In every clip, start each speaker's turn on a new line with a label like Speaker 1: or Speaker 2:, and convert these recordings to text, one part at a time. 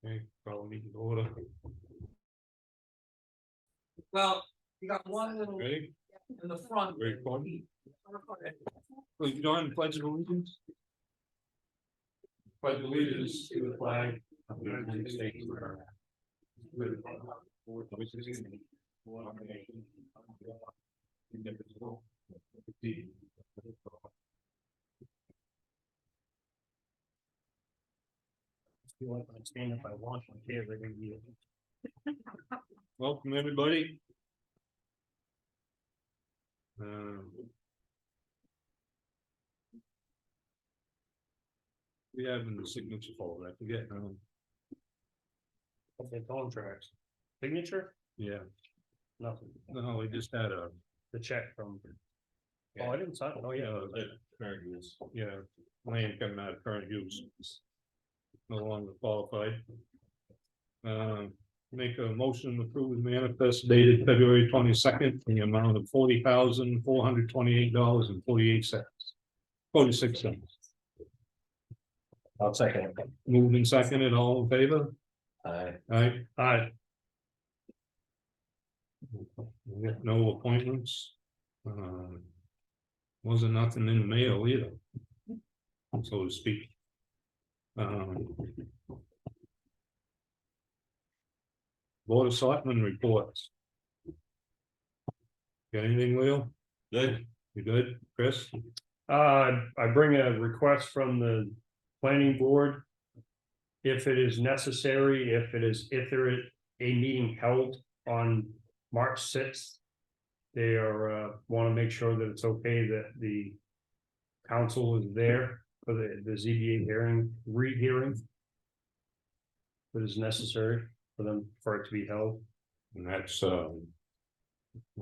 Speaker 1: Okay, probably need to order.
Speaker 2: Well, you got one little
Speaker 1: Ready?
Speaker 2: in the front.
Speaker 1: Ready for it? Well, you don't pledge of allegiance? Pledge allegiance to the flag of the United States of America. With the republic for which it stands, one nation, under God, indivisible, with liberty and justice for all. I feel like I'm standing by watching every year. Welcome, everybody. We have in the signature folder, I forget.
Speaker 3: Okay, contracts. Signature?
Speaker 1: Yeah,
Speaker 3: Nothing.
Speaker 1: no, we just had
Speaker 3: The check from.
Speaker 1: Yeah.
Speaker 3: Oh, I didn't sign. Oh, yeah.
Speaker 1: current use. Yeah, land coming out of current use. No longer qualified. Make a motion to approve the manifest dated February 22nd, in the amount of $40,428.48. 46 cents.
Speaker 3: I'll second it.
Speaker 1: Moved and seconded, all in favor?
Speaker 3: Aye.
Speaker 1: Aye.
Speaker 3: Aye.
Speaker 1: We got no appointments. Wasn't nothing in the mail either, so to speak. Board of Selectmen reports. Got anything, Leo? Good. You good, Chris?
Speaker 3: I bring a request from the planning board. If it is necessary, if there is a meeting held on March 6th. They are, want to make sure that it's okay that the council is there for the ZBA hearing, rehearing. That is necessary for it to be held.
Speaker 1: And that's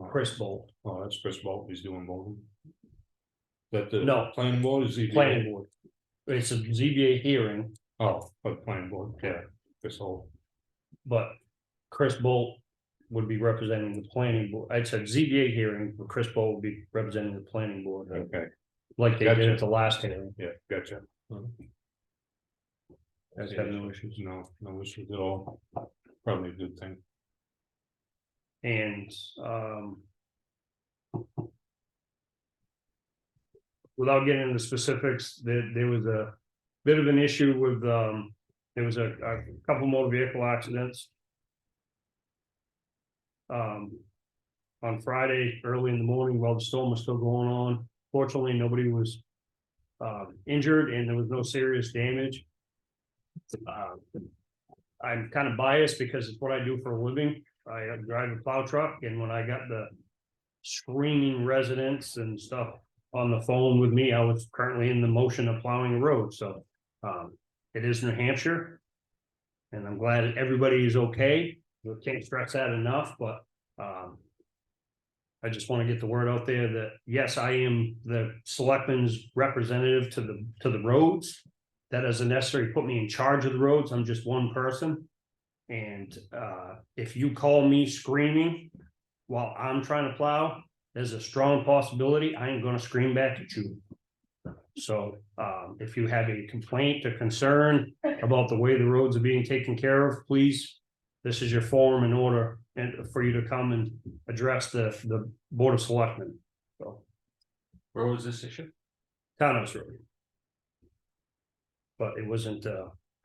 Speaker 3: Chris Bolt.
Speaker 1: Oh, that's Chris Bolt, he's doing voting. That the
Speaker 3: No.
Speaker 1: planning board is the
Speaker 3: Planning board. It's a ZBA hearing,
Speaker 1: Oh, but planning board, yeah, this whole,
Speaker 3: but Chris Bolt would be representing the planning board. It's a ZBA hearing, but Chris Bolt would be representing the planning board.
Speaker 1: okay,
Speaker 3: Like they did
Speaker 1: Gotcha.
Speaker 3: at the last hearing.
Speaker 1: yeah, gotcha.
Speaker 3: Guys have no issues.
Speaker 1: No issues at all, probably a good thing.
Speaker 3: And without getting into specifics, there was a bit of an issue with there was a couple motor vehicle accidents. On Friday, early in the morning, while the storm was still going on. Fortunately, nobody was injured and there was no serious damage. I'm kind of biased because it's what I do for a living. I drive a plow truck, and when I got the screaming residents and stuff on the phone with me, I was currently in the motion of plowing a road. So it is New Hampshire, and I'm glad everybody is okay. We can't stress that enough, but I just want to get the word out there that yes, I am the selectman's representative to the roads. That doesn't necessarily put me in charge of the roads. I'm just one person. And if you call me screaming while I'm trying to plow, there's a strong possibility I ain't gonna scream back at you. So if you have a complaint or concern about the way the roads are being taken care of, please, this is your forum in order and for you to come and address the Board of Selectmen. So
Speaker 2: Where was this issue?
Speaker 3: Townhouse Road. But it wasn't,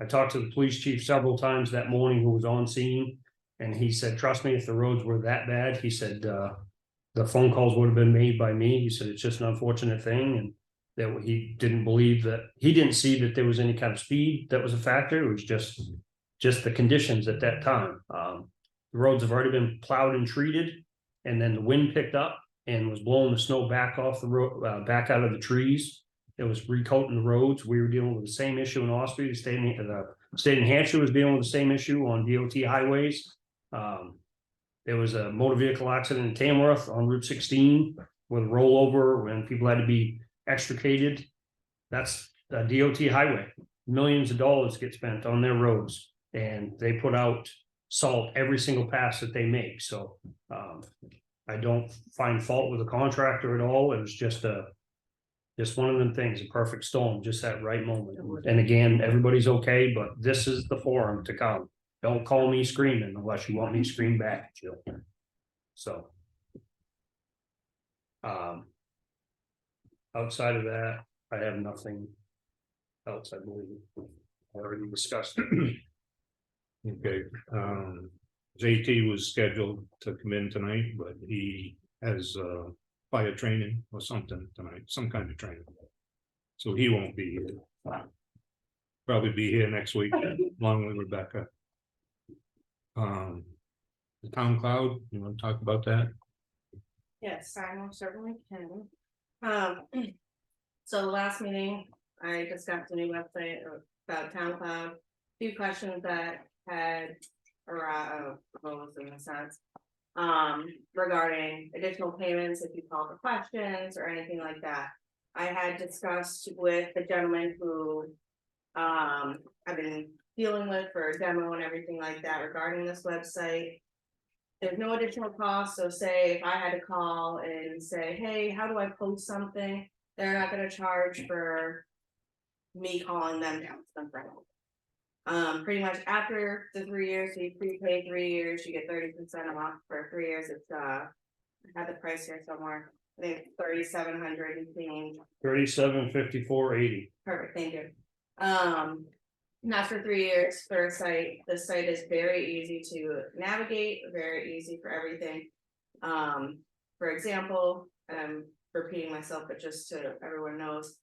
Speaker 3: I talked to the police chief several times that morning who was on scene. And he said, trust me, if the roads were that bad, he said, the phone calls would have been made by me. He said, it's just an unfortunate thing. And that he didn't believe that, he didn't see that there was any kind of speed that was a factor. It was just the conditions at that time. The roads have already been plowed and treated. And then the wind picked up and was blowing the snow back off the road, back out of the trees. It was recoating the roads. We were dealing with the same issue in Austria. The state of New Hampshire was dealing with the same issue on DOT highways. There was a motor vehicle accident in Tamworth on Route 16 with a rollover when people had to be extricated. That's a DOT highway. Millions of dollars get spent on their roads, and they put out salt every single pass that they make. So I don't find fault with the contractor at all. It was just Just one of them things, a perfect storm, just that right moment. And again, everybody's okay, but this is the forum to come. Don't call me screaming unless you want me to scream back at you. So. Outside of that, I have nothing else, I believe. I already discussed it.
Speaker 1: Okay, JT was scheduled to come in tonight, but he has fire training or something tonight, some kind of training. So he won't be here. Probably be here next week, along with Rebecca. The town cloud, you want to talk about that?
Speaker 4: Yes, I most certainly can. So the last meeting, I discussed a new website about Town Cloud. Few questions that had arose in a sense. Regarding additional payments, if you call for questions or anything like that. I had discussed with the gentleman who I've been dealing with for a demo and everything like that regarding this website. There's no additional cost, so say if I had to call and say, hey, how do I post something? They're not gonna charge for me calling them down to them for help. Pretty much after the 3 years, so you prepay 3 years, you get 30% off for 3 years. It's I had the price here somewhere. I think it's 3,700 and change.
Speaker 3: 3754.80.
Speaker 4: Perfect, thank you. And that's for 3 years for a site. The site is very easy to navigate, very easy for everything. For example, I'm repeating myself, but just so everyone knows,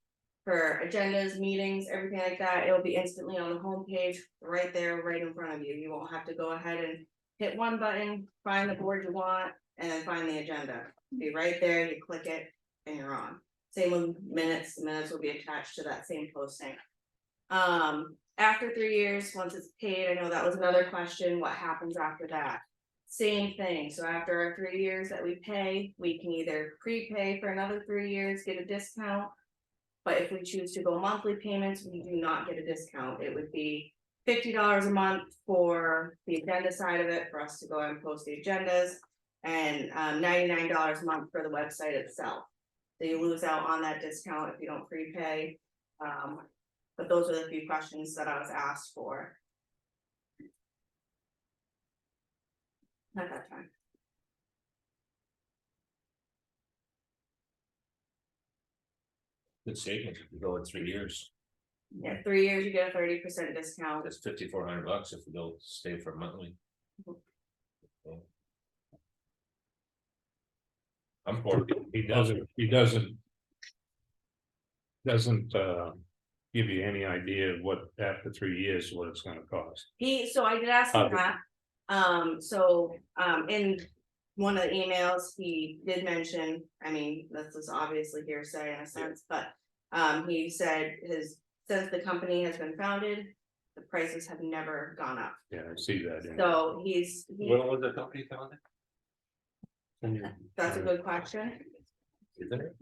Speaker 4: for agendas, meetings, everything like that, it'll be instantly on the homepage, right there, right in front of you. You won't have to go ahead and hit one button, find the board you want, and then find the agenda. Be right there, you click it, and you're on. Same with minutes, the minutes will be attached to that same posting. After 3 years, once it's paid, I know that was another question, what happens after that? Same thing, so after our 3 years that we pay, we can either prepay for another 3 years, get a discount. But if we choose to go monthly payments, we do not get a discount. It would be $50 a month for the agenda side of it, for us to go and post the agendas. And $99 a month for the website itself. So you lose out on that discount if you don't prepay. But those are the few questions that I was asked for. At that time.
Speaker 2: Good savings if you go in 3 years.
Speaker 4: Yeah, 3 years, you get a 30% discount.
Speaker 2: That's $5,400 if you go stay for monthly. Okay. I'm for it.
Speaker 1: He doesn't give you any idea of what after 3 years, what it's gonna cost.
Speaker 4: So I did ask him that. In one of the emails, he did mention, I mean, this is obviously hearsay in a sense, but. He said since the company has been founded, the prices have never gone up.
Speaker 1: Yeah, I see that.
Speaker 4: So
Speaker 2: When was the company founded?
Speaker 4: that's a good question.
Speaker 2: Isn't it?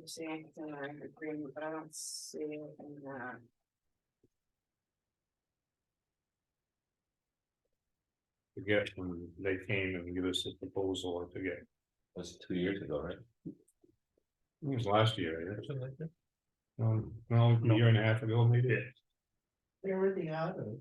Speaker 4: See, it's in our agreement, but I don't see it in that.
Speaker 1: Forget when they came and give us a proposal, I forget.
Speaker 2: That was 2 years ago, right?
Speaker 1: It was last year, I think, something like that. No, a year and a half ago, maybe.
Speaker 5: Where were the others?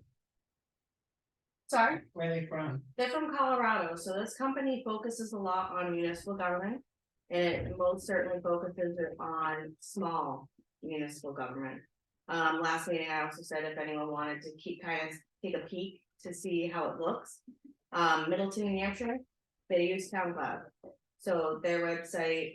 Speaker 4: Sorry,
Speaker 5: Where are they from?
Speaker 4: they're from Colorado, so this company focuses a lot on municipal government. And it most certainly focuses on small municipal government. Last meeting, I also said if anyone wanted to take a peek to see how it looks. Middleton, New Hampshire, they use Town Cloud. So their website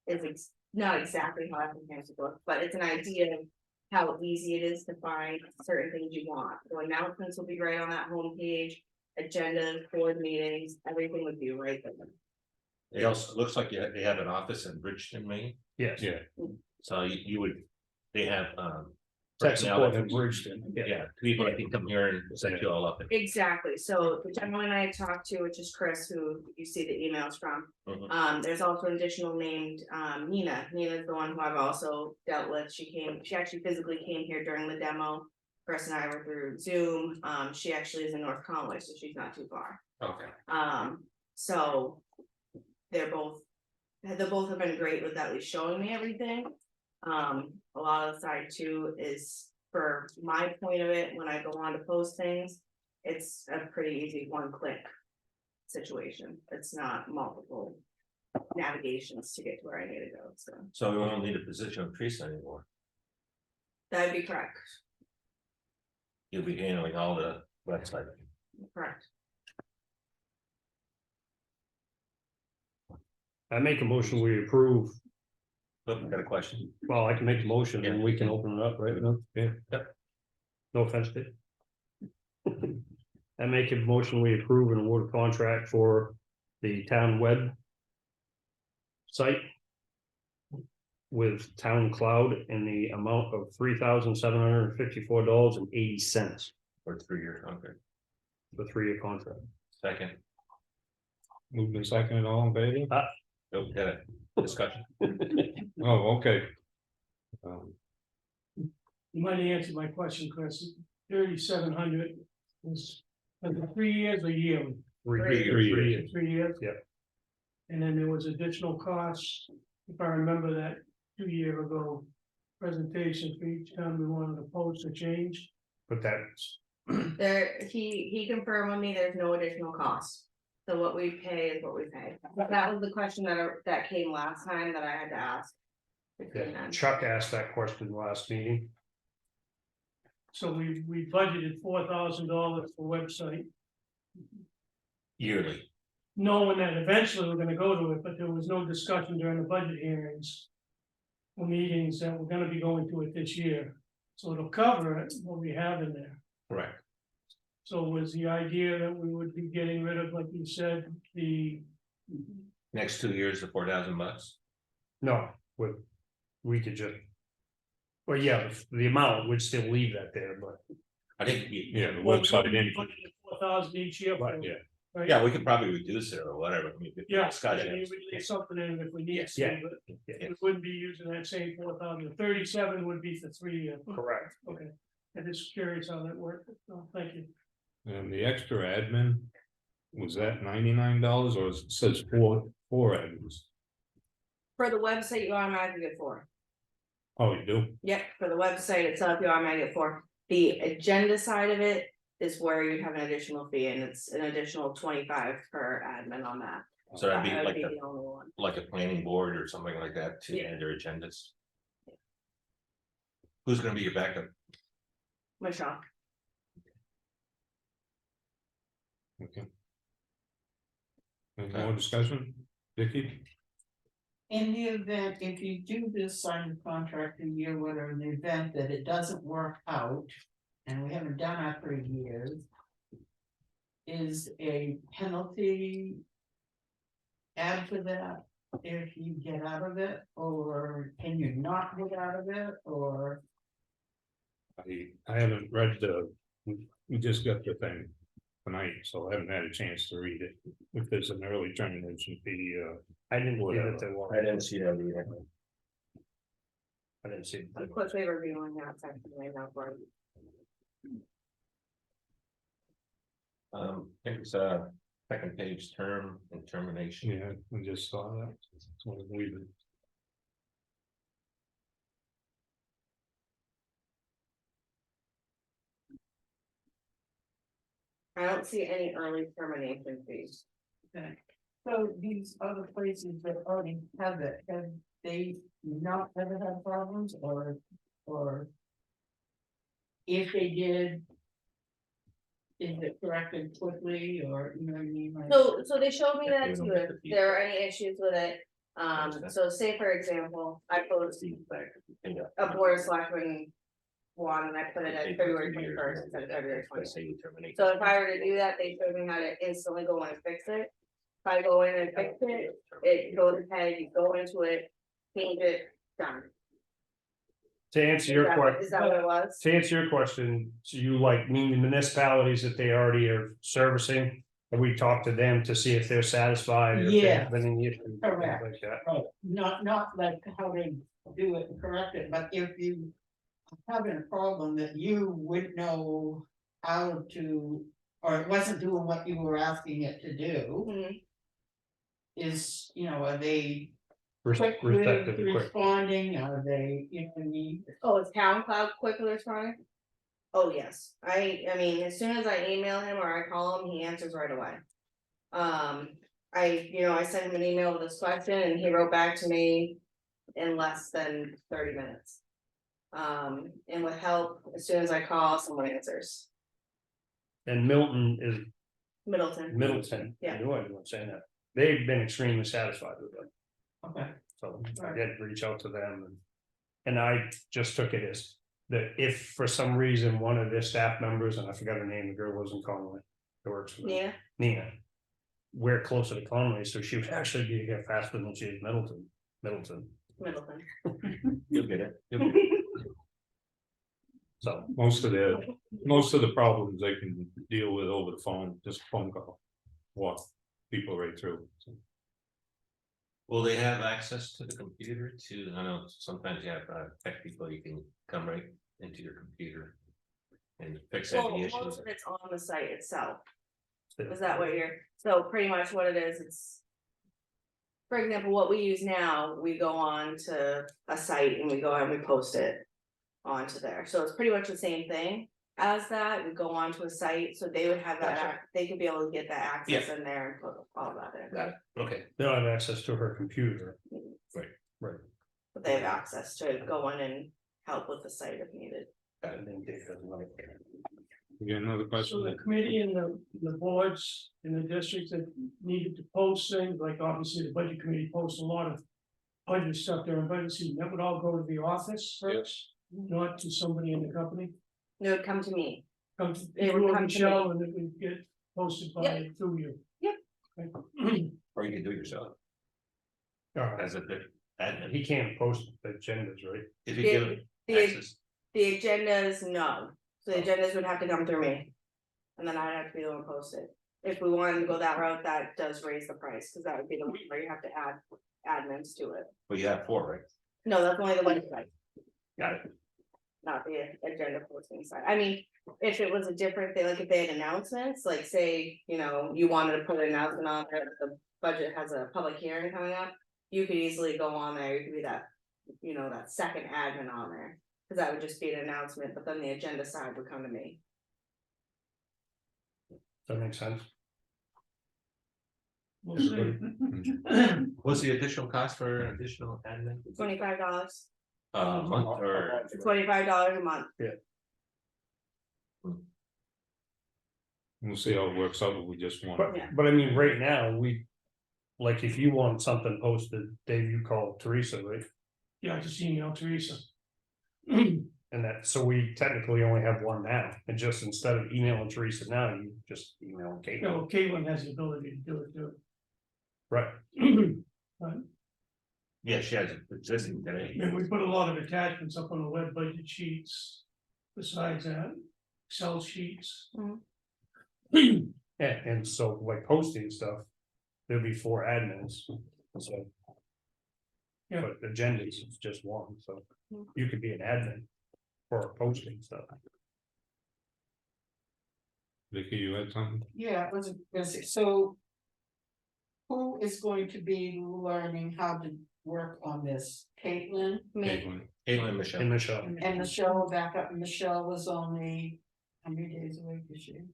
Speaker 4: is not exactly how I think it looks, but it's an idea of how easy it is to find certain things you want. The announcements will be right on that homepage, agendas, board meetings, everything would be right there.
Speaker 2: They also, looks like they have an office in Bridgeton, Maine,
Speaker 3: Yes.
Speaker 1: Yeah,
Speaker 2: so you would, they have,
Speaker 3: Tech support
Speaker 2: personnel
Speaker 3: in Bridgeton.
Speaker 2: yeah, people that can come here and set you all up.
Speaker 4: Exactly, so the gentleman I talked to, which is Chris, who you see the emails from.
Speaker 2: Mhm.
Speaker 4: There's also an additional named Nina. Nina's the one who I've also dealt with. She actually physically came here during the demo. Chris and I were through Zoom. She actually is in North Conway, so she's not too far.
Speaker 2: Okay.
Speaker 4: So they're both they both have been great with at least showing me everything. A lot of the side too is for my point of it, when I go on to post things, it's a pretty easy one-click situation. It's not multiple navigations to get to where I need to go, so
Speaker 2: So we won't need a position of priest anymore.
Speaker 4: that'd be correct,
Speaker 2: You'll be handling all the website.
Speaker 4: correct.
Speaker 3: I make a motion, we approve.
Speaker 2: Look, got a question?
Speaker 3: Well, I can make the motion and we can open it up, right? Yeah.
Speaker 2: Yep.
Speaker 3: No offense, Dave. I make a motion, we approve and award a contract for the town web site with Town Cloud in the amount of $3,754.80
Speaker 2: For 3-year contract.
Speaker 3: for 3-year contract.
Speaker 2: Second,
Speaker 1: Moved and seconded, all in favor?
Speaker 2: go get it, discussion.
Speaker 1: Oh, okay.
Speaker 6: You might answer my question, Chris. 3,700 is for the 3 years or yearly?
Speaker 3: 3
Speaker 2: Three
Speaker 3: years.
Speaker 2: years.
Speaker 6: 3 years?
Speaker 3: Yep.
Speaker 6: And then there was additional costs, if I remember that 2 year ago presentation for each time we wanted to post or change.
Speaker 3: But that's,
Speaker 4: There, he confirmed with me there's no additional cost. So what we pay is what we pay. That was the question that came last time that I had to ask. between them.
Speaker 3: Chuck asked that question last meeting.
Speaker 6: So we budgeted $4,000 for website,
Speaker 2: Yearly,
Speaker 6: knowing that eventually we're gonna go to it, but there was no discussion during the budget hearings. Or meetings that we're gonna be going to it this year, so it'll cover it, what we have in there.
Speaker 2: correct.
Speaker 6: So was the idea that we would be getting rid of, like you said, the,
Speaker 2: Next 2 years, the $4,000.
Speaker 3: No, we could just. Well, yeah, the amount would still leave that there, but
Speaker 2: I think,
Speaker 1: Yeah, the
Speaker 6: well, we
Speaker 1: website,
Speaker 6: budgeted
Speaker 1: anything.
Speaker 6: 4,000 each year. for it,
Speaker 1: Yeah.
Speaker 6: right?
Speaker 2: yeah, we could probably reduce it or whatever. I mean,
Speaker 6: Yeah,
Speaker 2: discussion.
Speaker 6: we would leave something in if we need
Speaker 3: Yeah.
Speaker 6: to, but
Speaker 3: Yeah.
Speaker 6: we wouldn't be using that same 4,000. 37 would be for 3 years.
Speaker 3: correct.
Speaker 6: Okay, I'm just curious how that worked, thank you.
Speaker 1: And the extra admin, was that $99 or it says four admins?
Speaker 4: For the website, you automatically get 4.
Speaker 1: Oh, you do?
Speaker 4: Yep, for the website itself, you automatically get 4. The agenda side of it is where you have an additional fee, and it's an additional 25 per admin on that.
Speaker 2: So that'd be
Speaker 4: That would
Speaker 2: like
Speaker 4: be
Speaker 2: a,
Speaker 4: the only one.
Speaker 2: like a planning board or something like that to
Speaker 4: Yeah.
Speaker 2: add their agendas. Who's gonna be your backup?
Speaker 4: Michelle,
Speaker 1: Okay. Any more discussion? Vicky?
Speaker 5: In the event, if you do this signed contract a year, whatever, in the event that it doesn't work out, and we haven't done that for years. Is a penalty add to that if you get out of it, or can you not get out of it, or?
Speaker 1: I haven't read we just got the thing tonight, so I haven't had a chance to read it. If there's an early termination fee,
Speaker 3: I didn't see
Speaker 1: Whatever.
Speaker 3: that they were.
Speaker 2: I didn't see that either.
Speaker 3: I didn't see.
Speaker 4: I'm quickly reviewing that section right now for you.
Speaker 2: I think it's second page term and termination.
Speaker 1: yeah, we just saw that. So we leave it.
Speaker 4: I don't see any early termination fees.
Speaker 5: Okay. So these other places that already have it, have they not ever had problems, or? If they did. Is it corrected quickly, or, you know what I mean? Like-
Speaker 4: So they showed me
Speaker 2: Yeah,
Speaker 4: that
Speaker 2: we don't
Speaker 4: too,
Speaker 2: get
Speaker 4: if
Speaker 2: the
Speaker 4: there are any issues with it.
Speaker 2: Understand.
Speaker 4: So say for example, I posted a board of selectmen one and I put it at February 21st instead of February 20th. So if I were to do that, they showed me how to instantly go in and fix it. If I go in and fix it, it goes ahead, you go into it, change it, done.
Speaker 3: To answer your question.
Speaker 4: Is that what it was?
Speaker 3: To answer your question, so you like mean the municipalities that they already are servicing? And we talk to them to see if they're satisfied. or if
Speaker 5: Yeah.
Speaker 3: there's been any issues, things
Speaker 5: Correct.
Speaker 3: like that.
Speaker 5: Right, not like how they do it and correct it, but if you. Having a problem that you wouldn't know how to, or it wasn't doing what you were asking it to do.
Speaker 4: Mhm.
Speaker 5: Is, you know, are they quick with
Speaker 3: Respected quick.
Speaker 5: responding, are they, you know, what I mean?
Speaker 4: Oh, is Town Cloud quickly responding? Oh, yes, I mean, as soon as I email him or I call him, he answers right away. I sent him an email with this question and he wrote back to me in less than 30 minutes. And with help, as soon as I call, someone answers.
Speaker 3: And Milton is
Speaker 4: Middleton.
Speaker 3: Middleton.
Speaker 4: Yeah.
Speaker 3: I knew I wasn't saying that. They've been extremely satisfied with it.
Speaker 5: Okay,
Speaker 3: So I did reach out to them and I just took it as that if for some reason one of their staff members, and I forgot her name, the girl was in Conway, that works for them.
Speaker 4: Yeah,
Speaker 3: Nina. We're closer to Conway, so she would actually be here faster than she is Middleton.
Speaker 4: Middleton.
Speaker 2: You'll get it. You'll get it.
Speaker 3: So
Speaker 1: Most of the problems they can deal with over the phone, just phone call. Walk people right through. So,
Speaker 2: Will they have access to the computer too? I know sometimes you have tech people, you can come right into your computer. And fix
Speaker 4: well,
Speaker 2: any
Speaker 4: most
Speaker 2: issues.
Speaker 4: of it's on the site itself. Is that what so pretty much what it is, it's. For example, what we use now, we go on to a site and we go and we post it onto there, so it's pretty much the same thing. As that, we go on to a site, so they would have that,
Speaker 2: Gotcha.
Speaker 4: they could be able to get that access in there and put all that in.
Speaker 2: Got it. Okay.
Speaker 3: they don't have access to her computer.
Speaker 2: Right.
Speaker 4: But they have access to go in and help with the site if needed.
Speaker 3: And then Dave doesn't like it.
Speaker 1: you got another
Speaker 6: So
Speaker 1: question?
Speaker 6: the committee and the boards in the districts that needed to post things, like obviously the budget committee posts a lot of. Budget stuff there, and budget season, that would all go to the office first, not to somebody in the company.
Speaker 4: It would come to me.
Speaker 6: Come to
Speaker 4: It
Speaker 6: you
Speaker 4: would
Speaker 6: or
Speaker 4: come to
Speaker 6: Michelle, and it would get posted by through you.
Speaker 4: Yep.
Speaker 6: Okay.
Speaker 2: Or you can do it yourself as a admin.
Speaker 3: He can't post agendas, right?
Speaker 2: If you
Speaker 4: The-
Speaker 2: give
Speaker 4: the-
Speaker 2: access.
Speaker 4: The agendas, no, so the agendas would have to come through me. And then I'd have to be the one to post it. If we wanted to go that route, that does raise the price, because that would be the one where you have to add admins to it.
Speaker 2: Well, you have 4, right?
Speaker 4: No, that's only the website,
Speaker 2: Got it.
Speaker 4: not the agenda posting side. I mean, if it was a different thing, like if they had announcements, like say, you wanted to put an announcement on there, that the budget has a public hearing coming up. You could easily go on there, you could be that, that second admin on there, because that would just be an announcement, but then the agenda side would come to me.
Speaker 3: Does that make sense?
Speaker 6: We'll see.
Speaker 2: What's the additional cost for additional admin?
Speaker 4: $25,
Speaker 2: Month or?
Speaker 4: $25 a month.
Speaker 1: We'll see how it works out, but we just want.
Speaker 3: But,
Speaker 4: Yeah.
Speaker 3: but I mean, right now, like, if you want something posted, Dave, you call Teresa, right?
Speaker 6: Yeah, I just emailed Teresa.
Speaker 3: And that, so we technically only have one now, and just instead of emailing Teresa now, you just email Kate.
Speaker 6: No, Caitlin has the ability to do it too.
Speaker 3: Right,
Speaker 2: Yeah, she has it existing today.
Speaker 6: And we put a lot of attachments up on the web budget sheets. Besides that, Excel sheets.
Speaker 3: and so like posting stuff, there'll be 4 admins, so.
Speaker 6: Yeah.
Speaker 3: But agendas is just one, so
Speaker 4: Mm.
Speaker 3: you could be an admin for posting stuff.
Speaker 1: Vicky, you had something?
Speaker 5: yeah, I was gonna say, so. Who is going to be learning how to work on this? Caitlin
Speaker 4: Me,
Speaker 1: Caitlin?
Speaker 2: Caitlin, Michelle.
Speaker 3: And Michelle,
Speaker 5: and Michelle will back up, Michelle was only, how many days a week is she?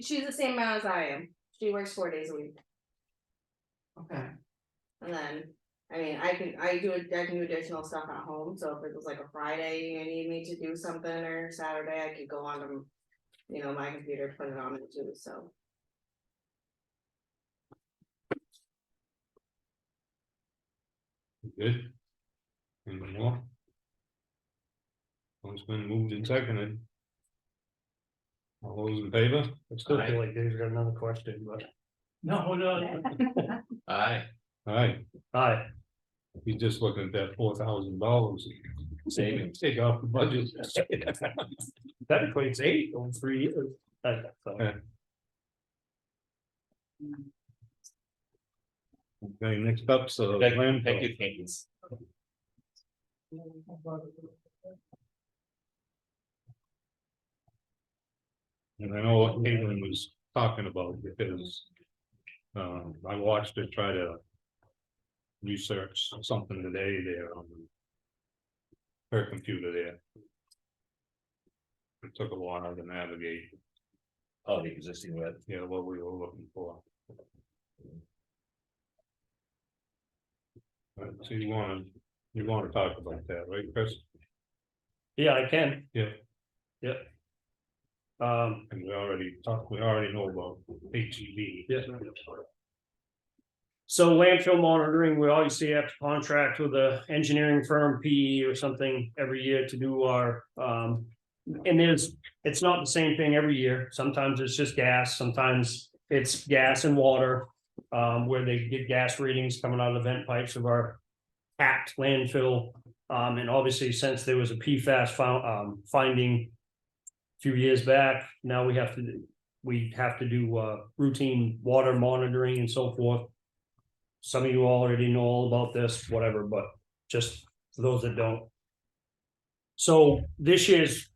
Speaker 4: she's the same amount as I am, she works 4 days a week,
Speaker 5: Okay,
Speaker 4: and then. I mean, I can do additional stuff at home, so if it was like a Friday, you need me to do something, or Saturday, I could go on to. My computer, put it on it too, so.
Speaker 1: Good. Any more? One's been moved and seconded. All those in favor?
Speaker 3: I still feel like Dave's got another question, but.
Speaker 6: No, no,
Speaker 2: Aye.
Speaker 1: Aye,
Speaker 3: Hi,
Speaker 1: he's just looking at that $4,000.
Speaker 2: Savings.
Speaker 1: Take off the budget.
Speaker 3: technically it's 8 over 3 years. So,
Speaker 1: Yeah. Okay, next up, so.
Speaker 2: Thank
Speaker 1: land
Speaker 2: thank you, Caitlin.
Speaker 1: And I know what Caitlin was talking about, because I watched her try to researched something today there on her computer there. It took a while to navigate,
Speaker 2: Oh, the existing web.
Speaker 1: yeah, what we were looking for. So you wanna talk about that, right, Chris?
Speaker 3: Yeah, I can.
Speaker 1: Yeah.
Speaker 3: Yep.
Speaker 1: And we already know about HEB.
Speaker 3: Yeah. So landfill monitoring, we obviously have to contract with a engineering firm, PE or something every year to do our, and it's not the same thing every year. Sometimes it's just gas, sometimes it's gas and water. Where they get gas readings coming out of the vent pipes of our packed landfill. And obviously, since there was a PFAS finding a few years back, now we have to do routine water monitoring and so forth. Some of you already know all about this, whatever, but just for those that don't. So this year's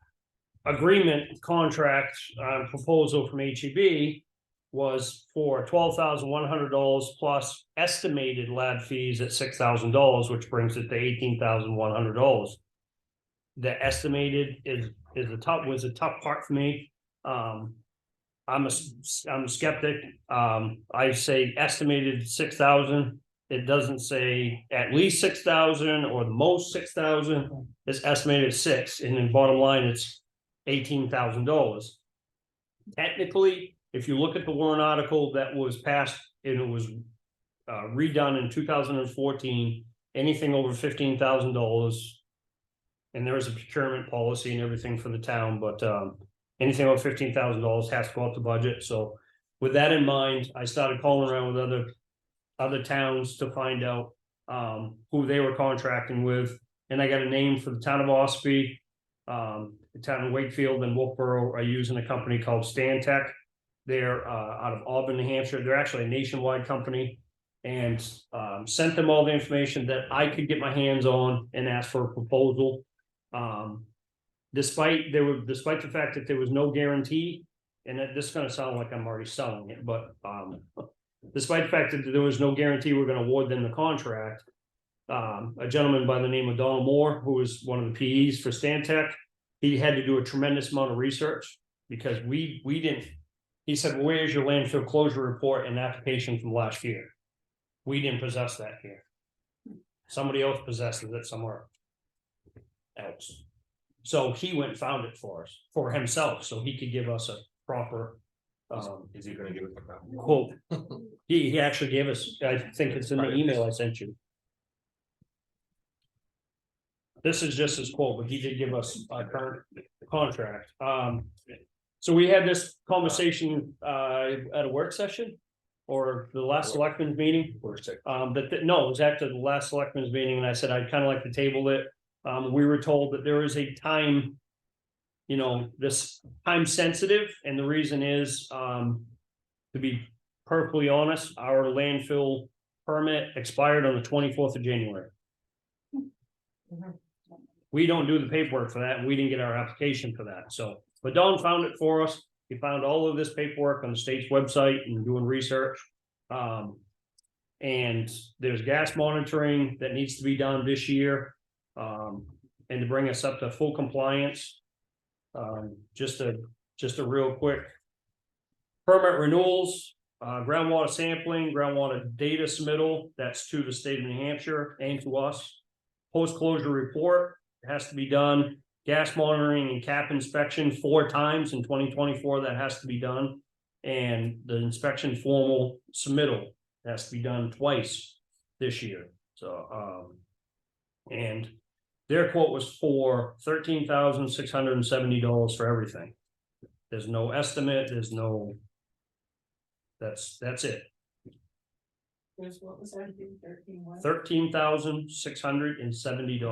Speaker 3: agreement contract proposal from HEB was for $12,100 plus estimated lab fees at $6,000, which brings it to $18,100. The estimated was a tough part for me. I'm a skeptic. I say estimated 6,000. It doesn't say at least 6,000 or the most 6,000. It's estimated 6, and then bottom line, it's $18,000. Technically, if you look at the warrant article that was passed and it was redone in 2014, anything over $15,000, and there is a procurement policy and everything for the town, but anything over $15,000 has to go out the budget. So with that in mind, I started calling around with other towns to find out who they were contracting with, and I got a name for the town of Ospey, the town of Wakefield and Wolfboro are using a company called Stantec. They're out of Auburn, New Hampshire. They're actually a nationwide company, and sent them all the information that I could get my hands on and asked for a proposal. Despite the fact that there was no guarantee, and this is going to sound like I'm already selling it, but despite the fact that there was no guarantee we're going to award them the contract, a gentleman by the name of Donald Moore, who was one of the PEs for Stantec, he had to do a tremendous amount of research because we didn't. He said, well, where's your landfill closure report and application from last year? We didn't possess that here. Somebody else possesses it somewhere else. So he went and found it for us, for himself, so he could give us a proper
Speaker 2: Is he gonna give it a
Speaker 3: quote. He actually gave us, I think it's in the email I sent you. This is just his quote, but he did give us a current contract. So we had this conversation at a work session or the last selectmen's meeting. No, it was after the last selectmen's meeting, and I said I'd kind of like to table it. We were told that there is a time, this time sensitive, and the reason is, to be perfectly honest, our landfill permit expired on the 24th of January. We don't do the paperwork for that, and we didn't get our application for that, so, but Don found it for us. He found all of this paperwork on the state's website and doing research. And there's gas monitoring that needs to be done this year. And to bring us up to full compliance. Just a real quick. Permit renewals, groundwater sampling, groundwater data submittal, that's to the state of New Hampshire and to us. Post-closure report has to be done. Gas monitoring and cap inspection 4 times in 2024, that has to be done. And the inspection formal submittal has to be done twice this year. So, and their quote was for $13,670 for everything. There's no estimate, there's no. That's it.
Speaker 5: What was that?
Speaker 3: 13,670.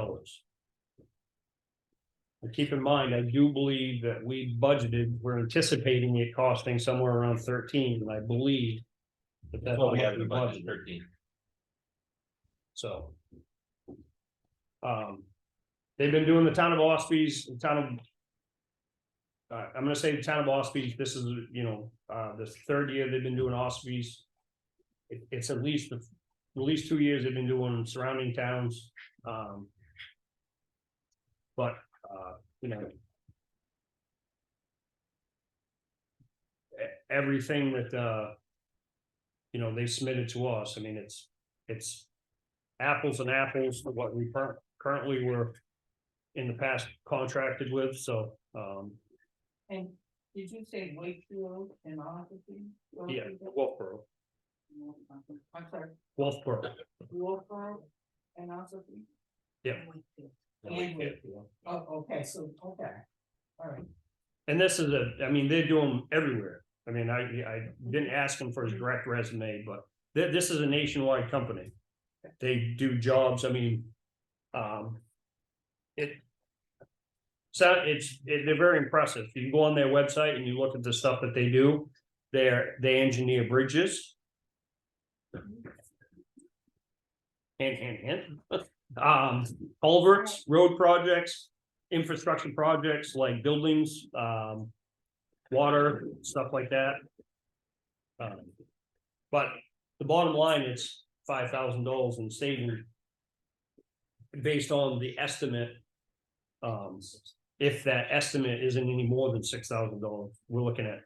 Speaker 3: Keep in mind, I do believe that we budgeted, we're anticipating it costing somewhere around 13, and I believe. That's
Speaker 2: what we
Speaker 3: how
Speaker 2: have
Speaker 3: much
Speaker 2: in the budget, 13.
Speaker 3: So. They've been doing the town of Ospey's, I'm gonna say the town of Ospey's, this is, the 3rd year they've been doing Ospey's. It's at least least 2 years they've been doing surrounding towns, but, you know. Everything that, you know, they submitted to us, I mean, it's apples and apples to what we currently were in the past contracted with, so,
Speaker 5: And did you say Wakefield and Ossipee?
Speaker 3: yeah, Wolfboro,
Speaker 5: I'm sorry,
Speaker 3: Wolfboro,
Speaker 5: Wolfboro and Ossipee?
Speaker 3: yeah.
Speaker 5: And Wakefield. Oh, okay, so, okay, all right.
Speaker 3: And this is I mean, they do them everywhere. I mean, I didn't ask him for his direct resume, but this is a nationwide company. They do jobs, I mean, they're very impressive. You can go on their website and you look at the stuff that they do. They engineer bridges. Culverts, road projects, infrastructure projects like buildings, water, stuff like that. But the bottom line, it's $5,000 in savings. Based on the estimate. If that estimate isn't any more than $6,000, we're looking at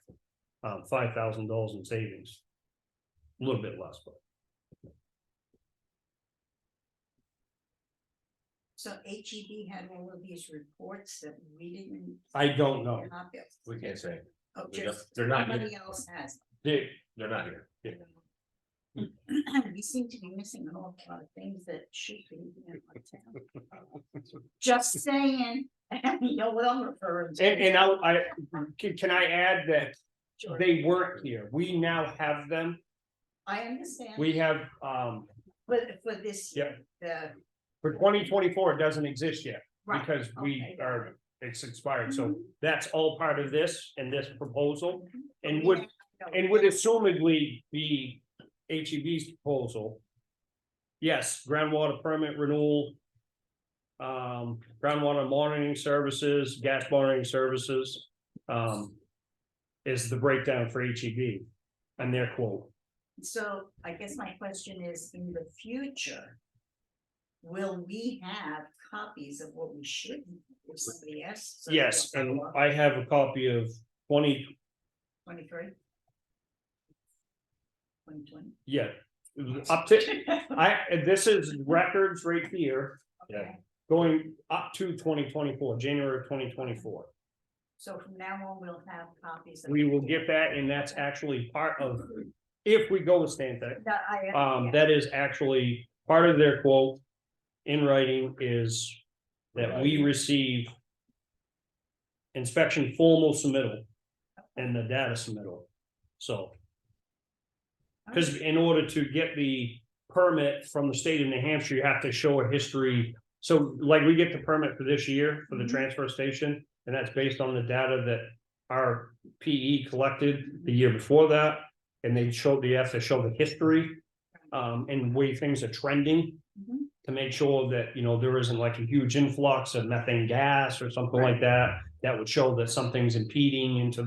Speaker 3: $5,000 in savings. A little bit less, but.
Speaker 7: So HEB had all of these reports that we didn't.
Speaker 3: I don't know.
Speaker 7: Copy of.
Speaker 2: We can't say,
Speaker 7: Oh,
Speaker 2: we don't-
Speaker 7: just
Speaker 2: they're not
Speaker 7: somebody else has.
Speaker 3: They,
Speaker 2: they're not here.
Speaker 7: We seem to be missing an awful lot of things that should be in our town. Just saying, you know what I'm referring to.
Speaker 3: and can I add that
Speaker 7: Sure.
Speaker 3: they weren't here? We now have them.
Speaker 7: I understand,
Speaker 3: We have,
Speaker 7: but for this, year, the,
Speaker 3: for 2024, it doesn't exist yet.
Speaker 7: right,
Speaker 3: Because
Speaker 7: okay, got it.
Speaker 3: it's expired, so that's all part of this and this proposal, and
Speaker 7: We
Speaker 3: would,
Speaker 7: have to go.
Speaker 3: and would assumedly be HEB's proposal. Yes, groundwater permit renewal. Groundwater monitoring services, gas monitoring services, is the breakdown for HEB and their quote.
Speaker 7: So I guess my question is, in the future, will we have copies of what we should, if somebody asks? us
Speaker 3: Yes,
Speaker 7: to
Speaker 3: and
Speaker 7: follow up?
Speaker 3: I have a copy of 23,
Speaker 7: 2020.
Speaker 3: yeah, up to, this is records right here,
Speaker 7: Okay,
Speaker 3: going up to 2024, January of 2024.
Speaker 7: so from now on, we'll have copies. of-
Speaker 3: We will get that, and that's actually part of, if we go with Stantec,
Speaker 7: That I understand.
Speaker 3: that is actually part of their quote in writing is that we receive inspection formal submittal and the data submittal. So, because in order to get the permit from the state of New Hampshire, you have to show a history. So like we get the permit for this year for the
Speaker 7: Mhm.
Speaker 3: transfer station, and that's based on the data that our PE collected the year before that. And they have to show the history, and way things are trending.
Speaker 7: Mhm.
Speaker 3: To make sure that, you know, there isn't like a huge influx of methane gas or something like that. That would show that something's impeding into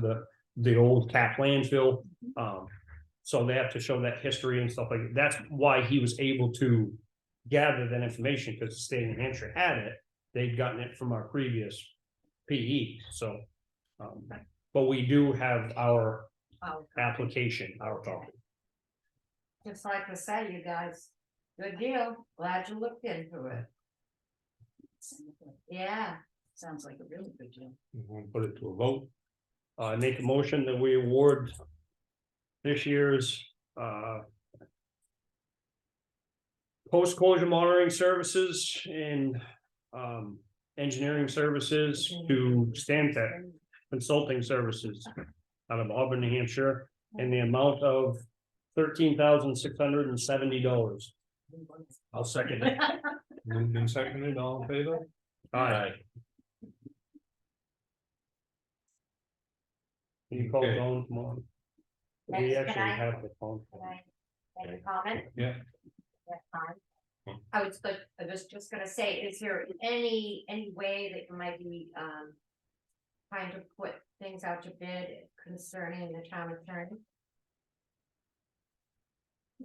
Speaker 3: the old Cap landfill. So they have to show that history and stuff like that. That's why he was able to gather that information, because the state of New Hampshire had it. They'd gotten it from our previous PE, so. But we do have our
Speaker 7: Oh,
Speaker 3: application, our copy.
Speaker 8: Just like to say, you guys, good deal, glad you looked into it, yeah.
Speaker 7: sounds like a really good deal.
Speaker 3: We'll put it to a vote. Make a motion that we award this year's, post-closure monitoring services and, engineering services to Stantec Consulting Services out of Auburn, New Hampshire, in the amount of $13,670. I'll second it.
Speaker 1: Moved and seconded, all in favor?
Speaker 3: Aye. Can you call
Speaker 1: Okay.
Speaker 3: Dawn tomorrow? We
Speaker 8: Next, can
Speaker 3: actually
Speaker 8: I-
Speaker 3: have the phone.
Speaker 8: Can I make a comment?
Speaker 1: Yeah.
Speaker 8: That's fine. I was just gonna say, is there any way that you might be, trying to put things out to bid concerning the town attorney?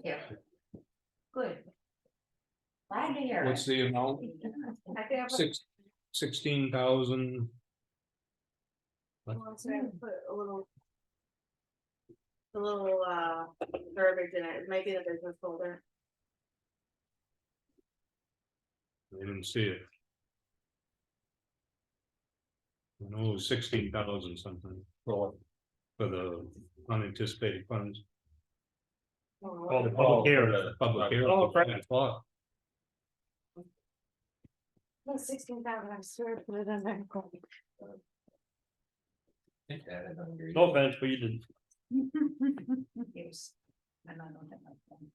Speaker 8: Yeah,
Speaker 7: good. Glad to hear
Speaker 1: What's
Speaker 7: it.
Speaker 1: the amount?
Speaker 4: I think I put,
Speaker 1: 16,000.
Speaker 4: once I put a little. A little verbiage in it, it might be the business folder.
Speaker 1: I didn't see it. I know it was 16,000 something for the unanticipated funds.
Speaker 3: Oh, the public hearing.
Speaker 1: Public hearing.
Speaker 3: Oh, right.
Speaker 1: I thought.
Speaker 4: 16,000, I'm sure I put it in there.
Speaker 3: No offense, but you didn't.
Speaker 7: Here's- and I don't have my phone.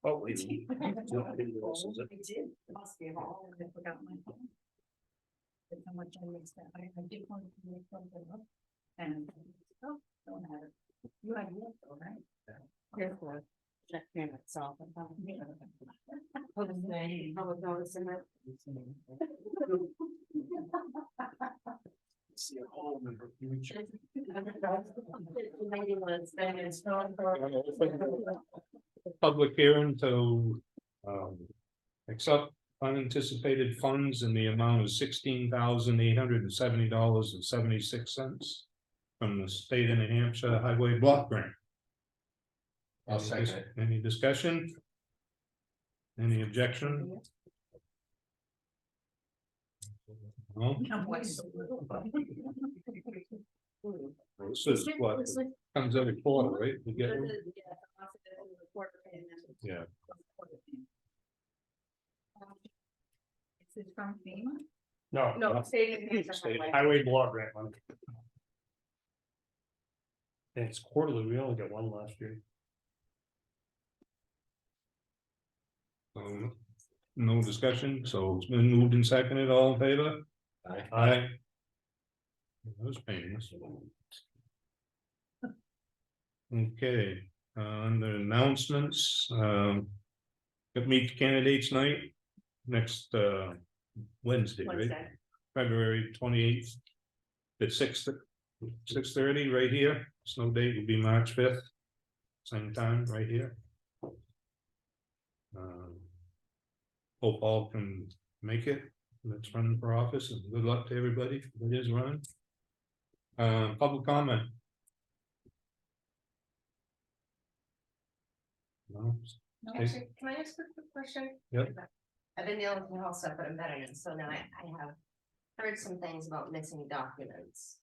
Speaker 3: Oh, wait.
Speaker 7: I did, must be all, I forgot my phone. That's how much I missed that, I did want to make something up, and, oh, don't have it. You have it, all right?
Speaker 4: Here's the check in itself.
Speaker 7: Yeah.
Speaker 4: Public notice in it.
Speaker 6: See a hole in her future.
Speaker 4: Maybe when it's been installed for-
Speaker 1: Public hearing to accept unanticipated funds in the amount of $16,870.76 from the state of New Hampshire Highway Block Grant.
Speaker 2: I'll second it.
Speaker 1: Any discussion? Any objection? No,
Speaker 7: I'm like, so little.
Speaker 1: this is what comes every quarter, right? We get them? Yeah.
Speaker 7: Is it from FEMA?
Speaker 3: No.
Speaker 4: No, state of New Hampshire
Speaker 1: State.
Speaker 4: Highway.
Speaker 3: Highway block grant money. And it's quarterly, we only got one last year.
Speaker 1: No discussion, so it's been moved and seconded, all in favor? Aye. That was painless. Okay, under announcements, got meet the candidates night next Wednesday, right?
Speaker 4: Wednesday.
Speaker 1: February 28th. At 6:30 right here, snow date will be March 5th. Same time right here. Hope all can make it, let's run for office and good luck to everybody that is running. Public comment. No,
Speaker 8: Actually, can I ask a quick question?
Speaker 1: Yep.
Speaker 8: I've been dealing with health stuff, but I'm veteran, so now I have heard some things about missing documents.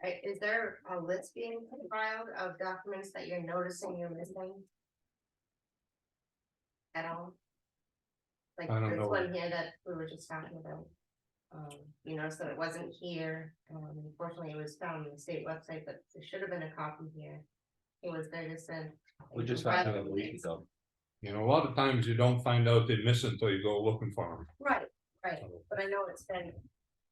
Speaker 8: Right, is there a list being compiled of documents that you're noticing you're missing? At all? Like
Speaker 1: I don't
Speaker 8: this
Speaker 1: know.
Speaker 8: one here that we were just talking about. You noticed that it wasn't here, unfortunately it was found on the state website, but there should have been a copy here. It was there to send.
Speaker 2: We just found it a week ago.
Speaker 1: you know, a lot of times you don't find out they're missing until you go looking for them.
Speaker 8: Right, right, but I know it's been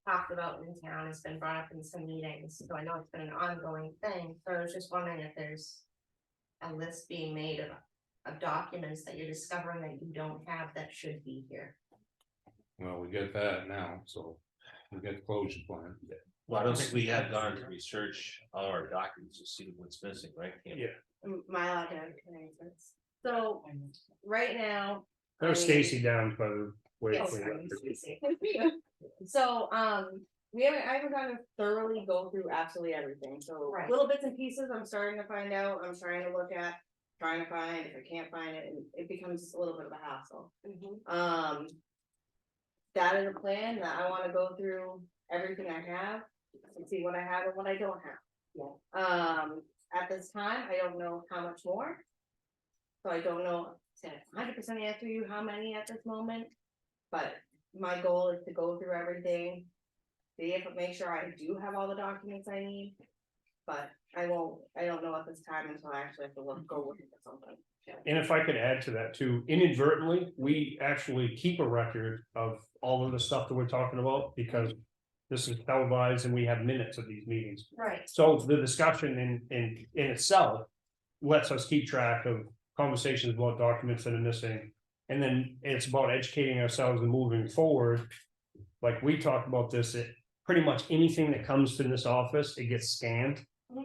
Speaker 8: talked about in town, it's been brought up in some meetings, so I know it's been an ongoing thing, so I was just wondering if there's. A list being made of documents that you're discovering that you don't have that should be here.
Speaker 1: Well, we get that now, so we get the closure plan.
Speaker 2: Why don't we have gone to research all our documents to see what's missing, right? Cam?
Speaker 3: Yeah.
Speaker 4: My log in, so right now.
Speaker 3: There's
Speaker 4: I-
Speaker 3: Stacy down by the way.
Speaker 4: Yes, sorry, Stacy. So, I haven't gotten to thoroughly go through absolutely everything, so
Speaker 8: Right.
Speaker 4: little bits and pieces I'm starting to find out, I'm trying to look at. Trying to find, if I can't find it, and it becomes a little bit of a hassle. That is a plan that I wanna go through everything I have, and see what I have and what I don't have. At this time, I don't know how much more. So I don't know, to 100% answer you how many at this moment, but my goal is to go through everything. See if, make sure I do have all the documents I need, but I don't know at this time until I actually have to go looking for something.
Speaker 3: And if I could add to that too, inadvertently, we actually keep a record of all of the stuff that we're talking about, because this is televised and we have minutes of these meetings.
Speaker 8: Right.
Speaker 3: So the discussion in itself lets us keep track of conversations about documents that are missing. And then it's about educating ourselves and moving forward. Like we talked about this, pretty much anything that comes to this office, it gets scanned.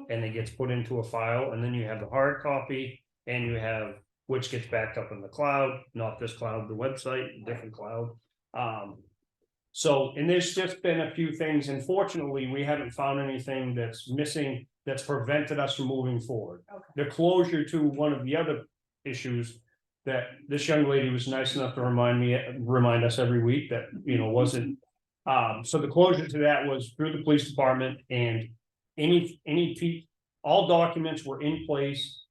Speaker 3: And it gets put into a file, and then you have the hard copy, and you have which gets backed up in the cloud, not this cloud, the website, different cloud. So, and there's just been a few things, and fortunately, we haven't found anything that's missing, that's prevented us from moving forward.
Speaker 7: Okay.
Speaker 3: The closure to one of the other issues that this young lady was nice enough to remind us every week that, you know, wasn't. So the closure to that was through the police department, and all documents were in place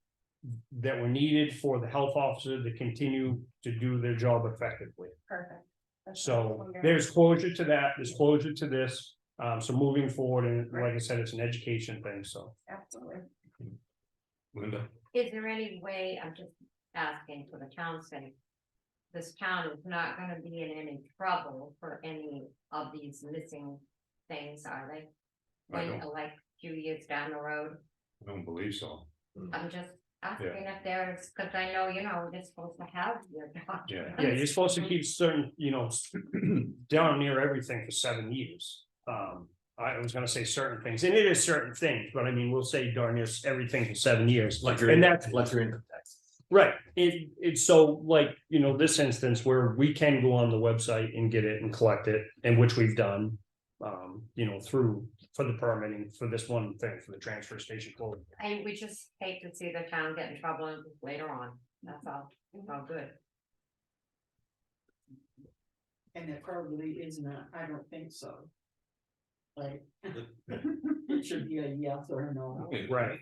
Speaker 3: that were needed for the health officer to continue to do their job effectively.
Speaker 7: Perfect. That's what I was
Speaker 3: So
Speaker 7: wondering.
Speaker 3: there's closure to that, there's closure to this, so moving forward, and like I said, it's an education thing, so.
Speaker 7: Absolutely.
Speaker 1: Linda,
Speaker 9: Is there any way, I'm just asking for the town's sake, this town is not gonna be in any trouble for any of these missing things, are they?
Speaker 1: I
Speaker 9: When,
Speaker 1: don't-
Speaker 9: like, few years down the road,
Speaker 1: I don't believe so.
Speaker 9: I'm just asking if there's, cause I know, you know, you're supposed to have your documents.
Speaker 3: Yeah, you're supposed to keep certain, you know, down near everything for 7 years. I was gonna say certain things, and it is certain things, but I mean, we'll say darn near everything for 7 years.
Speaker 2: Like your,
Speaker 3: And that's
Speaker 2: like your income tax.
Speaker 3: right, it's so like, you know, this instance where we can go on the website and get it and collect it, and which we've done. You know, for the permitting for this one thing, for the transfer station closing.
Speaker 9: And we just hate to see the town get in trouble later on, that's all, it's all good.
Speaker 5: And it probably isn't, I don't think so. Like, it should be a yes or a no.
Speaker 3: Right.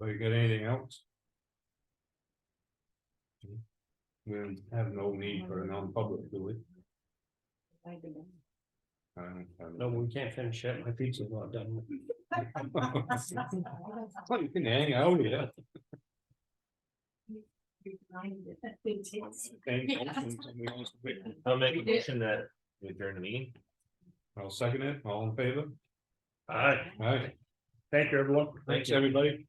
Speaker 1: Anybody got anything else? We have no need for a non-public, do we?
Speaker 9: I do.
Speaker 1: I don't have-
Speaker 3: No, we can't finish it, my pizza's not done.
Speaker 1: Well, you can hang out, yeah.
Speaker 2: I'll make a motion that we adjourn the meeting.
Speaker 1: I'll second it, all in favor?
Speaker 3: All right,
Speaker 1: All right,
Speaker 3: thank you, everyone.
Speaker 1: thanks, everybody.